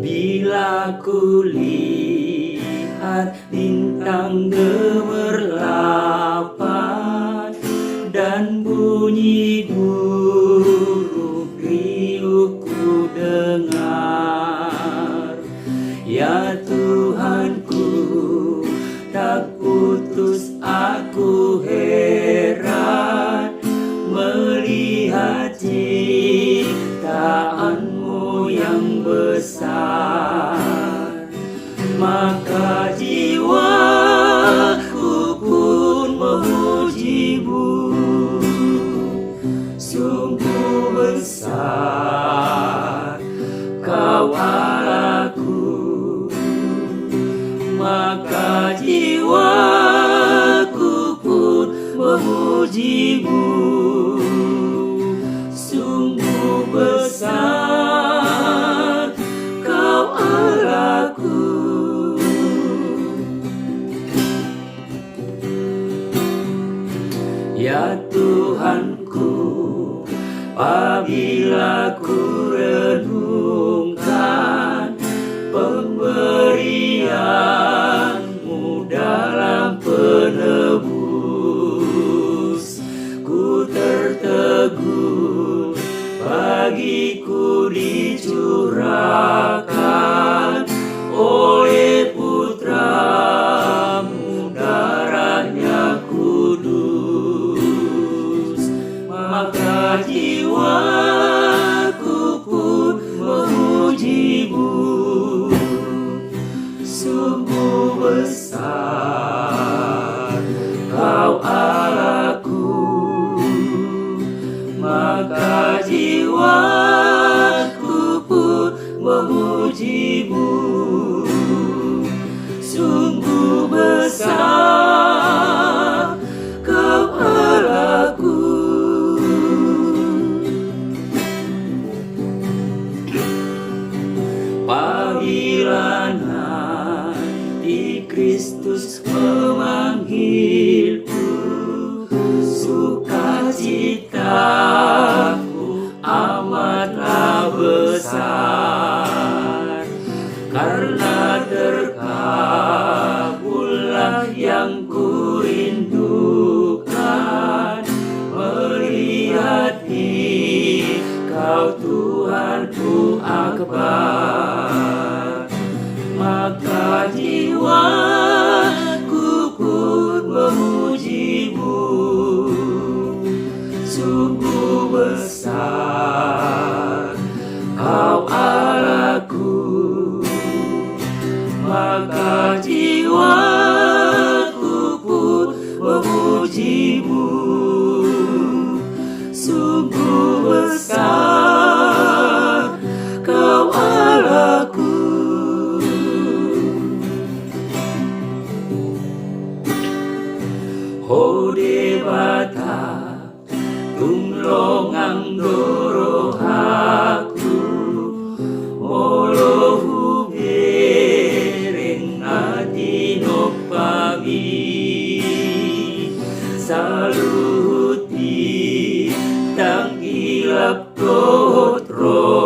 Bila ku lihat bintang gemerlapan dan bunyi burung riuh ku dengar, ya Tuhanku, tak putus aku heran melihat ciptaanmu yang besar. Maka jiwaku pun memujimu, sungguh besar Kau Allahku. Maka jiwaku pun memujimu, sungguh besar Kau Allahku. Ya Tuhanku, apabila ku renungkan pemberian-Mu dalam penebus, ku tertegun bagiku dicurahkan oleh Putra-Mu, darahnya kudus. Maka jiwaku pun memujimu, sungguh besar Kau Allahku. Maka jiwaku pun memujimu, sungguh besar Kau Allahku. Apabila nanti Kristus memanggilku, sukacitaku amatlah besar, karena terkabullah yang kurindukan, melihat Kau Tuhanku akbar. Maka jiwaku pun memujimu, sungguh besar Kau Allahku. Maka jiwaku pun memujimu, sungguh besar Kau Allahku. Hode bata tumlongang dorohaku, molohu bereng adino pagi, saluti tang ilap totro